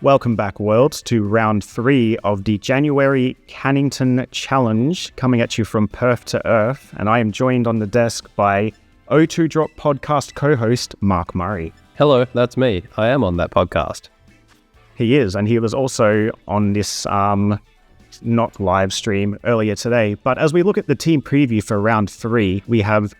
Welcome back, world, to round 3 of the January Cannington Challenge, coming at you from Perth to Earth, and I am joined on the desk by O2 Drop podcast co-host Mark Murray. Hello, that's me. I am on that podcast. He is, and he was also on this not live stream earlier today. But as we look at the team preview for round 3, we have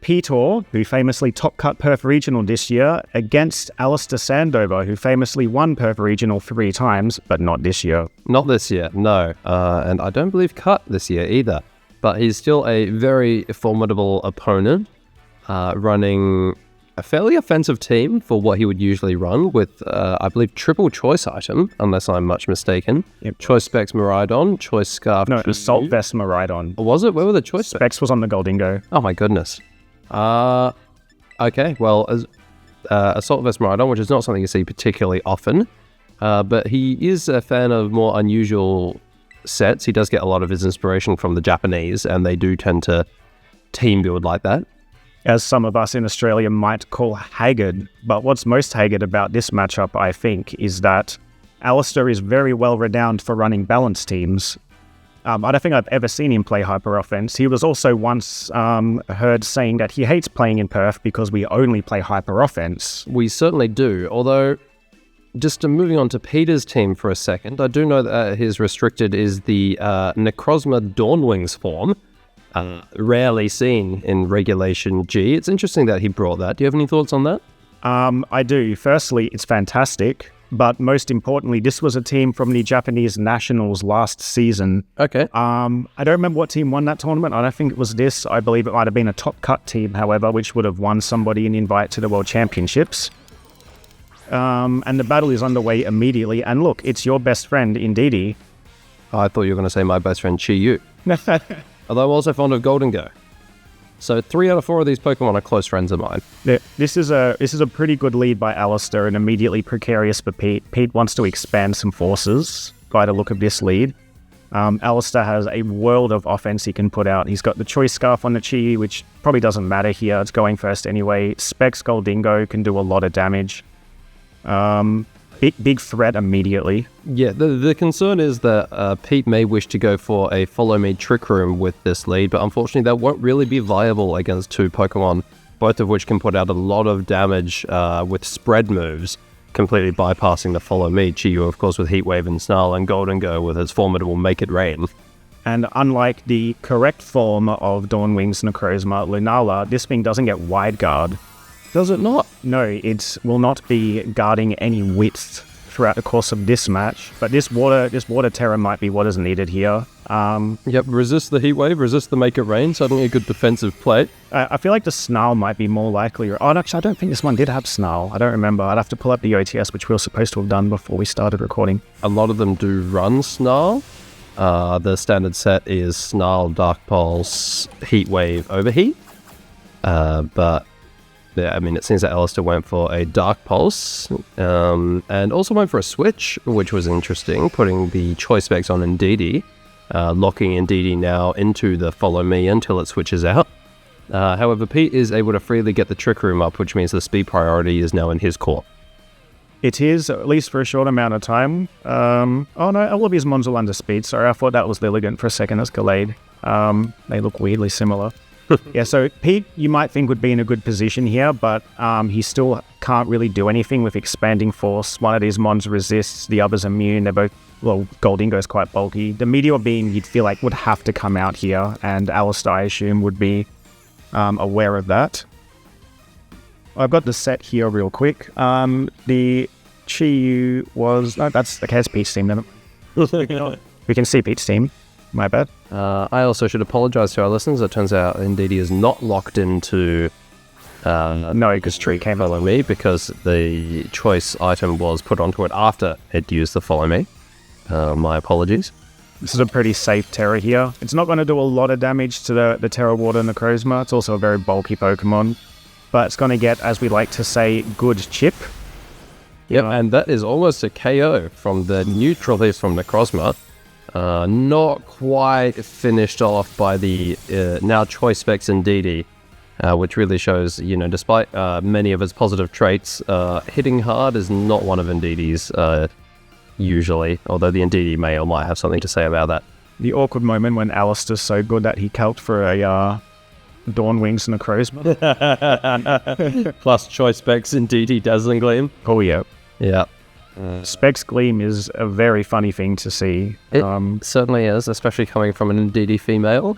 Peetorr, who famously top-cut Perth Regional this year, against Alister Sandover, who famously won Perth Regional 3 times, but not this year. Not this year, no. And I don't believe cut this year either. But he's still a very formidable opponent, running a fairly offensive team for what he would usually run with, I believe, triple choice item, unless I'm much mistaken. Yep. Choice Specs Maridon, Choice Scarf... No, Assault Vest Maridon. Was it? Where were the choice specs? Specs was on the Goldingo. Oh my goodness. Okay, well, Assault Vest Maridon, which is not something you see particularly often, but he is a fan of more unusual sets. He does get a lot of his inspiration from the Japanese, and they do tend to team build like that. As some of us in Australia might call haggard. But what's most haggard about this matchup, I think, is that Alister is very well renowned for running balanced teams. I don't think I've ever seen him play hyper offense. He was also once heard saying that he hates playing in Perth because we only play hyper offense. We certainly do, although just moving on to Peter's team for a second, I do know that his restricted is the Necrozma Dawnwings form. Rarely seen in Regulation G. It's interesting that he brought that. Do you have any thoughts on that? I do. Firstly, it's fantastic. But most importantly, this was a team from the Japanese Nationals last season. Okay. I don't remember what team won that tournament. I don't think it was this. I believe it might have been a top cut team, however, which would have won somebody an invite to the World Championships. And the battle is underway immediately. And look, it's your best friend, Indeedee. I thought you were going to say my best friend, Chi-Yu. Although I'm also fond of Golden Go. So 3 out of 4 of these Pokemon are close friends of mine. Yeah, this is a pretty good lead by Alister and immediately precarious for Pete. Pete wants to expand some forces by the look of this lead. Alister has a world of offense he can put out. He's got the Choice Scarf on the Chi, which probably doesn't matter here. It's going first anyway. Specs Goldingo can do a lot of damage. Big threat immediately. Yeah, the concern is that Pete may wish to go for a Follow Me Trick Room with this lead, but unfortunately that won't really be viable against 2 Pokemon, both of which can put out a lot of damage with spread moves, completely bypassing the Follow Me. Chi-Yu, of course, with Heat Wave and Snarl, and Golden Go with its formidable Make It Rain. And unlike the correct form of Dawnwings Necrozma, Lunala, this thing doesn't get Wide Guard. Does it not? No, it will not be guarding any width throughout the course of this match. But this water terror might be what is needed here. Yep, resist the Heat Wave, resist the Make It Rain, suddenly a good defensive play. I feel like the Snarl might be more likely. Actually, I don't think this one did have Snarl. I don't remember. I'd have to pull up the OTS, which we were supposed to have done before we started recording. A lot of them do run Snarl. The standard set is Snarl, Dark Pulse, Heat Wave, Overheat. But yeah, I mean, it seems that Alister went for a Dark Pulse, and also went for a switch, which was interesting, putting the Choice Specs on Indeedee, locking Indeedee now into the Follow Me until it switches out. However, Pete is able to freely get the Trick Room up, which means the speed priority is now in his court. It is, at least for a short amount of time. Oh no, all of his mons will under speed. Sorry, I thought that was Lilligant for a second. That's Gallade. They look weirdly similar. Yeah, so Pete, you might think would be in a good position here, but he still can't really do anything with Expanding Force. One of these mons resists, the other's immune. They're both, well, Goldingo's quite bulky. The Meteor Beam, you'd feel like, would have to come out here, and Alister, I assume, would be aware of that. I've got the set here real quick. The Chi-Yu was... No, that's Pete's team, then. We can see Pete's team. My bad. I also should apologize to our listeners. It turns out Indeedee is not locked into because Tree came Follow Me, because the choice item was put onto it after it used the Follow Me. My apologies. This is a pretty safe Terra here. It's not going to do a lot of damage to the Terra Water Necrozma. It's also a very bulky Pokemon. But it's going to get, as we like to say, good chip. Yep, and that is almost a KO from the neutral leaf from Necrozma. Not quite finished off by the now Choice Specs Indeedee, which really shows, despite many of its positive traits, hitting hard is not one of Indeedee's usually, although the Ndidi may or might have something to say about that. The awkward moment when Alister's so good that he calced for a Dawn Wings Necrozma. Plus choice specs Ndidi Dazzling Gleam. Oh, yeah. Yeah. Specs Gleam is a very funny thing to see. It certainly is, especially coming from an Ndidi female.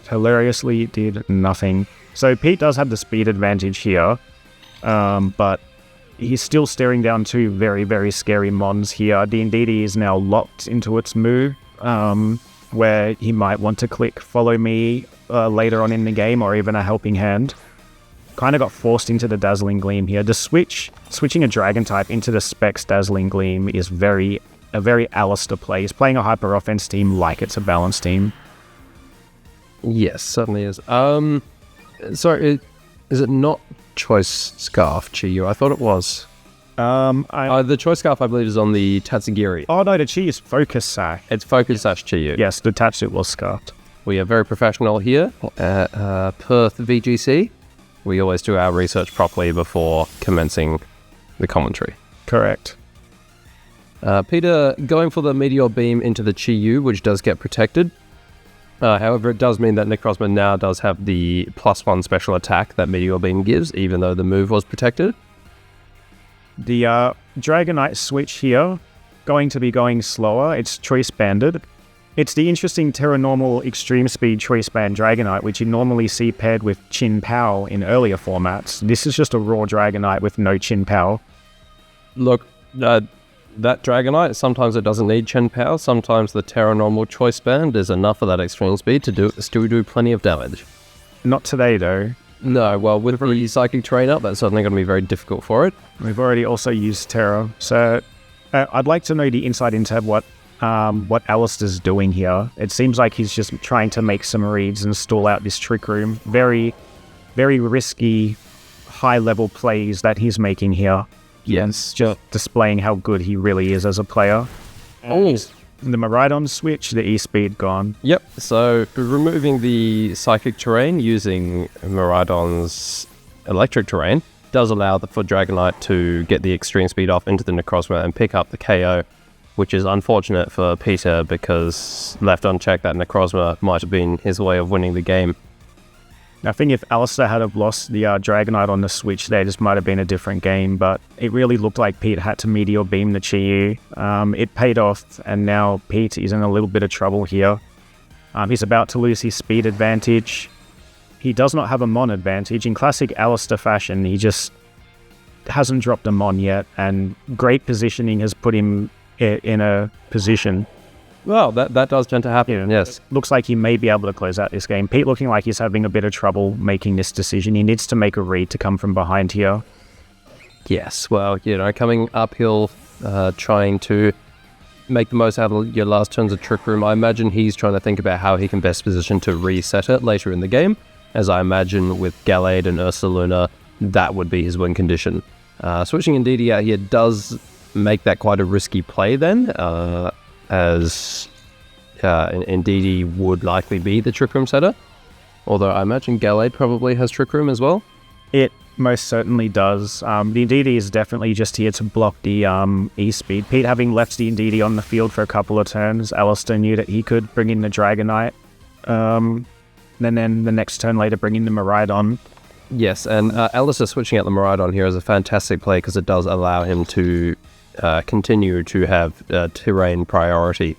Hilariously, it did nothing. So Pete does have the speed advantage here, but he's still staring down two very, very scary mons here. The Ndidi is now locked into its move, where he might want to click Follow Me later on in the game, or even a Helping Hand. Kind of got forced into the Dazzling Gleam here. The switching a Dragon type into the Specs Dazzling Gleam is a very Alister play. He's playing a hyper offense team like it's a balanced team. Yes, certainly is. Sorry, is it not Choice Scarf, Chiyu? I thought it was. The Choice Scarf, I believe, is on the Tatsugiri. Oh no, the Chi is Focus Sash. It's Focus Sash Chiyu. Yes, the Tatsu was scarfed. We are very professional here at Perth VGC. We always do our research properly before commencing the commentary. Correct. Peter going for the Meteor Beam into the Chiyu, which does get protected. However, it does mean that Necrozma now does have the +1 special attack that Meteor Beam gives, even though the move was protected. The Dragonite switch here, going to be going slower. It's choice banded. It's the interesting Terra Normal Extreme Speed Choice Band Dragonite, which you normally see paired with Chin Pow in earlier formats. This is just a raw Dragonite with no Chin Pow. Look, that Dragonite, sometimes it doesn't need Chin Pow. Sometimes the Terra Normal Choice Band is enough of that extreme speed to still do plenty of damage. Not today, though. No, well, with the Psychic Terrain up, that's certainly going to be very difficult for it. We've already also used Terra, so I'd like to know the insight into what Alister's doing here. It seems like he's just trying to make some reads and stall out this Trick Room. Very, very risky, high-level plays that he's making here. Yes. Just displaying how good he really is as a player. Oh. The Miraidon switch, the E-Speed gone. Yep, so removing the Psychic Terrain using Miraidon's Electric Terrain does allow for Dragonite to get the Extreme Speed off into the Necrozma and pick up the KO, which is unfortunate for Peter because left unchecked, that Necrozma might have been his way of winning the game. I think if Alister had have lost the Dragonite on the switch there, this might have been a different game, but it really looked like Pete had to Meteor Beam the Chiyu. It paid off, and now Pete is in a little bit of trouble here. He's about to lose his speed advantage. He does not have a Mon advantage. In classic Alister fashion, he just hasn't dropped a Mon yet, and great positioning has put him in a position. Well, that does tend to happen, yes. Looks like he may be able to close out this game. Pete looking like he's having a bit of trouble making this decision. He needs to make a read to come from behind here. Yes, well, coming uphill, trying to make the most out of your last turns of Trick Room. I imagine he's trying to think about how he can best position to reset it later in the game, as I imagine with Gallade and Ursaluna, that would be his win condition. Switching Ndidi out here does make that quite a risky play then, as Ndidi would likely be the Trick Room setter. Although I imagine Gallade probably has Trick Room as well. It most certainly does. The Ndidi is definitely just here to block the E-Speed. Pete having left the Ndidi on the field for a couple of turns, Alister knew that he could bring in the Dragonite. And then the next turn later bring in the Miraidon. Yes, and Alister switching out the Miraidon here is a fantastic play because it does allow him to continue to have terrain priority.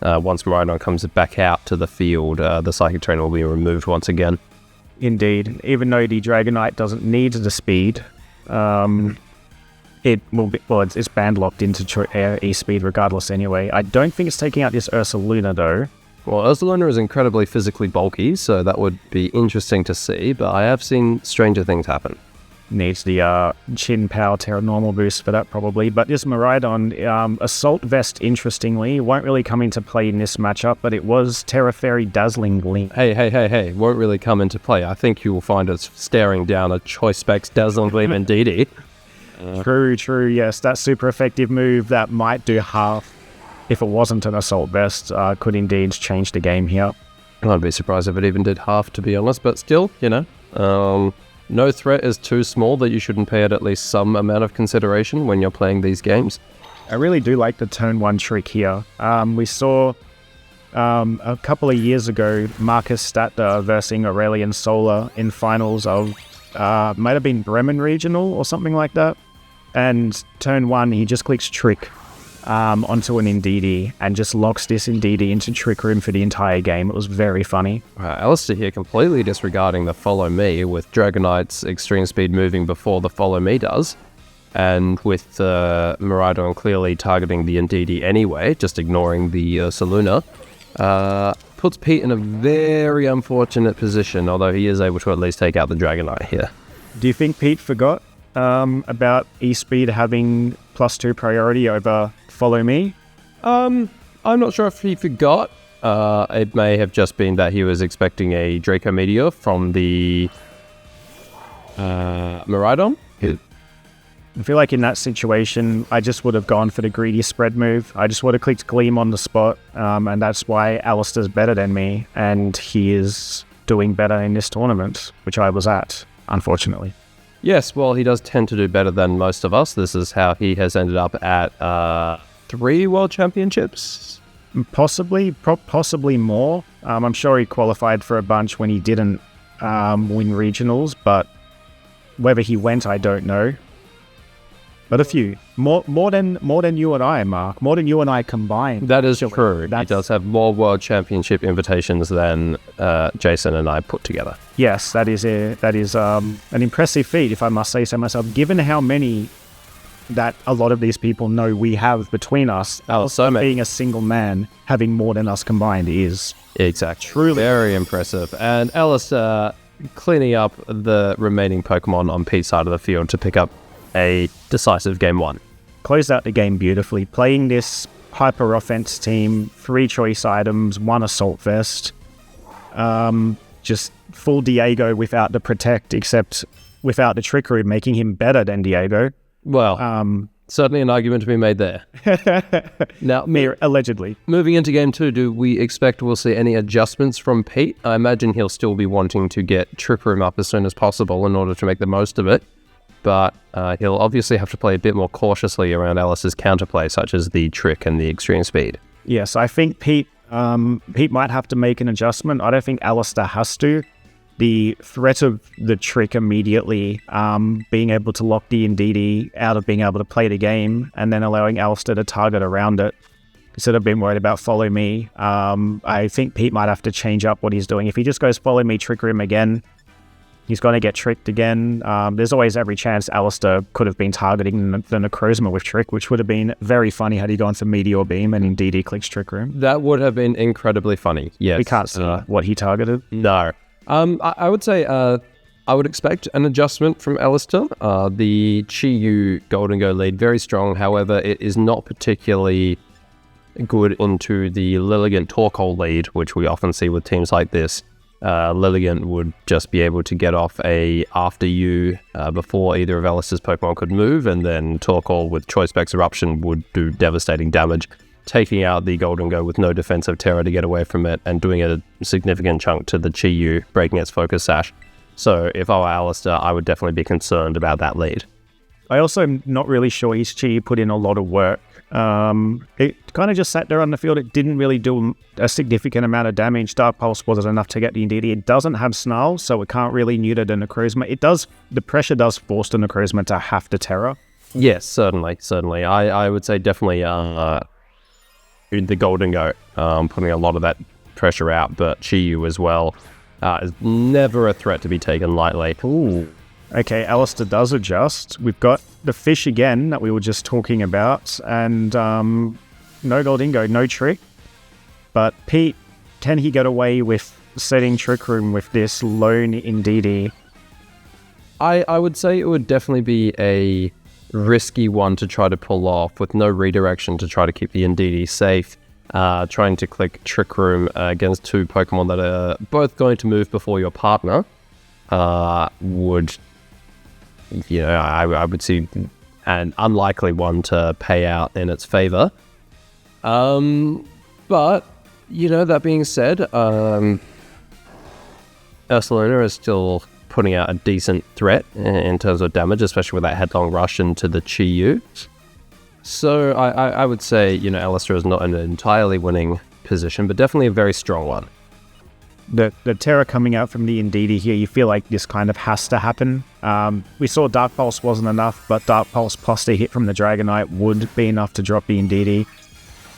Once Miraidon comes back out to the field, the Psychic Terrain will be removed once again. Indeed. Even though the Dragonite doesn't need the speed, it will be, it's band locked into E-Speed regardless anyway. I don't think it's taking out this Ursaluna though. Well, Ursaluna is incredibly physically bulky, so that would be interesting to see, but I have seen stranger things happen. Needs the Chin Power Terra Normal boost for that probably. But this Miraidon, Assault Vest, interestingly, won't really come into play in this matchup, but it was Terra Fairy Dazzling Gleam. Hey, won't really come into play. I think you will find us staring down a Choice Specs Dazzling Gleam and DD. True, yes. That super effective move that might do half, if it wasn't an Assault Vest, could indeed change the game here. I'd be surprised if it even did half, to be honest, but still, no threat is too small that you shouldn't pay it at least some amount of consideration when you're playing these games. I really do like the turn 1 trick here. We saw a couple of years ago Marcus Statler versus Aurelian Solar in finals of might have been Bremen Regional or something like that. And turn 1, he just clicks Trick onto an Indeedee and just locks this Indeedee into Trick Room for the entire game. It was very funny. Alister here completely disregarding the follow me, with Dragonite's extreme speed moving before the follow me does. And with Miraidon clearly targeting the Indeedee anyway, just ignoring the Ursaluna, puts Pete in a very unfortunate position, although he is able to at least take out the Dragonite here. Do you think Pete forgot about E-Speed having +2 priority over follow me? I'm not sure if he forgot. It may have just been that he was expecting a Draco Meteor from the Miraidon. I feel like in that situation, I just would have gone for the greedy spread move. I just would have clicked Gleam on the spot, and that's why Alister's better than me, and he is doing better in this tournament, which I was at, unfortunately. Yes, well, he does tend to do better than most of us. This is how he has ended up at 3 World Championships. Possibly more. I'm sure he qualified for a bunch when he didn't win regionals, but whether he went, I don't know. But a few. More than you and I, Mark. More than you and I combined. That is true. He does have more World Championship invitations than Jason and I put together. Yes, that is an impressive feat, if I must say so myself, given how many that a lot of these people know we have between us. So many. Being a single man, having more than us combined is exactly truly very impressive. And Alister cleaning up the remaining Pokemon on Pete's side of the field to pick up a decisive game 1. Closed out the game beautifully, playing this hyper offense team, 3 choice items, 1 assault vest, just full Diego without the protect, except without the Trick Room, making him better than Diego. Well, certainly an argument to be made there. Now, allegedly. Moving into game 2, do we expect we'll see any adjustments from Pete? I imagine he'll still be wanting to get Trick Room up as soon as possible in order to make the most of it. But he'll obviously have to play a bit more cautiously around Alice's counterplay, such as the Trick and the Extreme Speed. Yes, I think Pete might have to make an adjustment. I don't think Alister has to. The threat of the Trick immediately being able to lock the Indeedee out of being able to play the game, and then allowing Alister to target around it, instead of being worried about follow me. I think Pete might have to change up what he's doing. If he just goes follow me, Trick Room again, he's going to get tricked again. There's always every chance Alister could have been targeting the Necrozma with Trick, which would have been very funny had he gone for Meteor Beam and Indeedee clicks Trick Room. That would have been incredibly funny, yes. We can't see what he targeted. No. I would say I would expect an adjustment from Alister. The Chi-Yu Golden Go lead, very strong. However, it is not particularly good into the Lilligant Torkoal lead, which we often see with teams like this. Lilligant would just be able to get off a after you before either of Alister's Pokemon could move, and then Torkoal with Choice Specs Eruption would do devastating damage, taking out the Golden Go with no defensive terror to get away from it, and doing a significant chunk to the Chi-Yu, breaking its Focus Sash. So if I were Alister, I would definitely be concerned about that lead. I also am not really sure his Chi put in a lot of work. It kind of just sat there on the field. It didn't really do a significant amount of damage. Dark Pulse wasn't enough to get the Indeedee. It doesn't have Snarl, so it can't really neuter the Necrozma. It does. The pressure does force the Necrozma to have to Terror. Yes, certainly. I would say definitely the Golden Go, putting a lot of that pressure out, but Chi-Yu as well is never a threat to be taken lightly. Ooh. Okay, Alister does adjust. We've got the fish again that we were just talking about, and no Goldingo, no Trick. But Pete, can he get away with setting Trick Room with this lone Indeedee? I would say it would definitely be a risky one to try to pull off, with no redirection to try to keep the Indeedee safe. Trying to click Trick Room against 2 Pokemon that are both going to move before your partner would... I would see an unlikely one to pay out in its favor. But, that being said, Ursaluna is still putting out a decent threat in terms of damage, especially with that headlong rush into the Chi-Yu. So I would say, Alister is not in an entirely winning position, but definitely a very strong one. The terror coming out from the Indeedee here, you feel like this kind of has to happen. We saw Dark Pulse wasn't enough, but Dark Pulse plus the hit from the Dragonite would be enough to drop the Indeedee.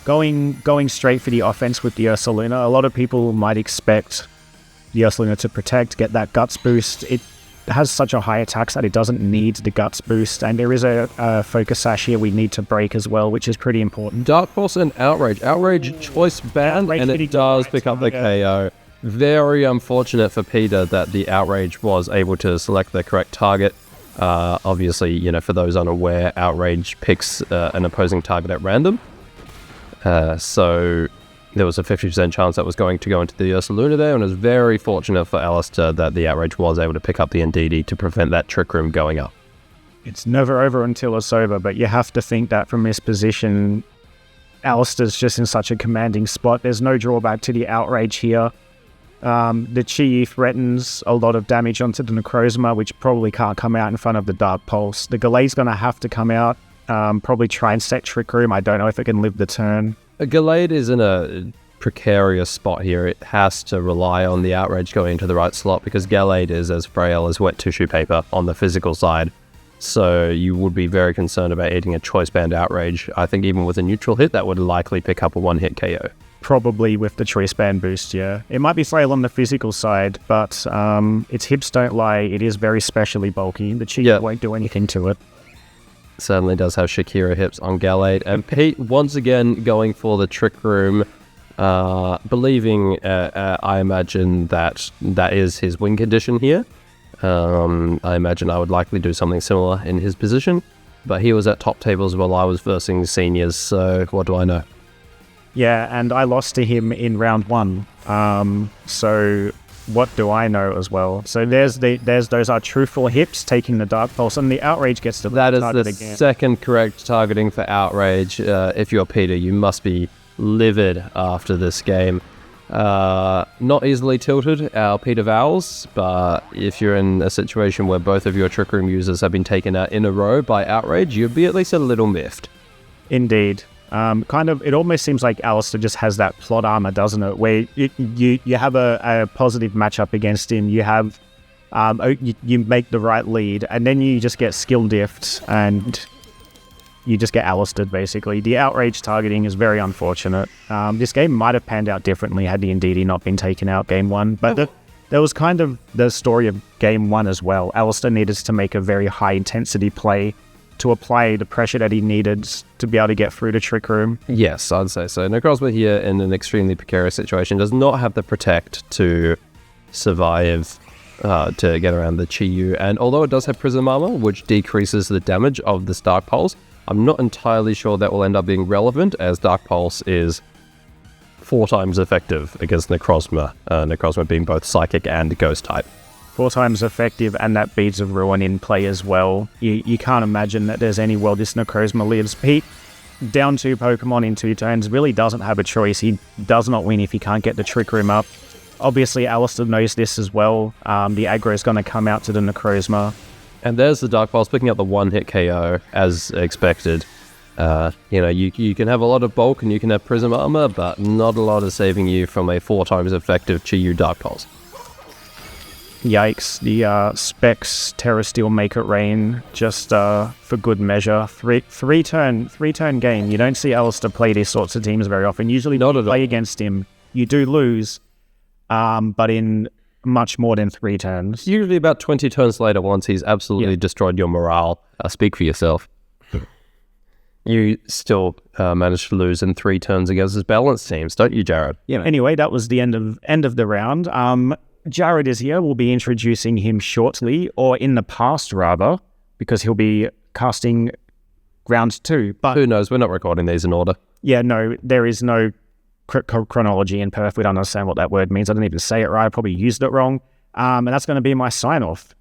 Going straight for the offense with the Ursaluna, a lot of people might expect the Ursaluna to protect, get that Guts boost. It has such a high attack that it doesn't need the Guts boost, and there is a Focus Sash here we need to break as well, which is pretty important. Dark Pulse and Outrage. Outrage choice band, and it does pick up the KO. Very unfortunate for Peetorr that the Outrage was able to select the correct target. Obviously, for those unaware, Outrage picks an opposing target at random. So there was a 50% chance that was going to go into the Ursaluna there, and it was very fortunate for Alister that the Outrage was able to pick up the Indeedee to prevent that Trick Room going up. It's never over until it's over, but you have to think that from this position, Alister's just in such a commanding spot. There's no drawback to the Outrage here. The Chi threatens a lot of damage onto the Necrozma, which probably can't come out in front of the Dark Pulse. The Galade's going to have to come out, probably try and set Trick Room. I don't know if it can live the turn. Gallade is in a precarious spot here. It has to rely on the Outrage going into the right slot because Gallade is as frail as wet tissue paper on the physical side. So you would be very concerned about hitting a Choice Band Outrage. I think even with a neutral hit, that would likely pick up a one-hit KO. Probably with the Choice Band boost, yeah. It might be frail on the physical side, but its hips don't lie. It is very specially bulky. The Chi won't do anything to it. Certainly does have Shakira hips on Gallade. And Pete, once again, going for the Trick Room, believing, I imagine, that is his win condition here. I imagine I would likely do something similar in his position, but he was at top tables while I was versing seniors, so what do I know? Yeah, and I lost to him in round 1. So what do I know as well? So there's those are truthful hips taking the Dark Pulse, and the Outrage gets to that is the again. Second correct targeting for Outrage. If you're Peetorr, you must be livid after this game. Not easily tilted, our Peetorr Vowles, but if you're in a situation where both of your Trick Room users have been taken out in a row by Outrage, you'd be at least a little miffed. Indeed. It almost seems like Alister just has that plot armor, doesn't it? Where you have a positive matchup against him, you have you make the right lead, and then you just get skill diffed, and you just get Alistered, basically. The Outrage targeting is very unfortunate. This game might have panned out differently had the Indeedee not been taken out game 1, but there was kind of the story of game 1 as well. Alister needed to make a very high intensity play to apply the pressure that he needed to be able to get through the Trick Room. Yes, I'd say so. Necrozma here in an extremely precarious situation does not have the Protect to survive, to get around the Chi-Yu, and although it does have Prism Armor, which decreases the damage of this Dark Pulse, I'm not entirely sure that will end up being relevant, as Dark Pulse is 4 times effective against Necrozma, Necrozma being both Psychic and Ghost type. 4 times effective, and that Beads of Ruin in play as well. You can't imagine that there's any world this Necrozma lives. Pete, down 2 Pokemon in 2 turns, really doesn't have a choice. He does not win if he can't get the Trick Room up. Obviously, Alister knows this as well. The aggro is going to come out to the Necrozma. And there's the Dark Pulse picking up the one-hit KO, as expected. You can have a lot of bulk and you can have Prism Armor, but not a lot of saving you from a 4 times effective Chi-Yu Dark Pulse. Yikes, the Specs Terra Steel Make It Rain, just for good measure. Three turn game. You don't see Alister play these sorts of teams very often. Usually when you play against him, you do lose, but in much more than 3 turns. Usually about 20 turns later, once he's absolutely destroyed your morale. Speak for yourself. You still managed to lose in 3 turns against his balanced teams, don't you, Jared? Yeah. Anyway, that was the end of the round. Jared is here. We'll be introducing him shortly, or in the past rather, because he'll be casting round 2. But who knows? We're not recording these in order. Yeah, no, there is no chronology in Perth. We don't understand what that word means. I didn't even say it right. I probably used it wrong. And that's going to be my sign-off.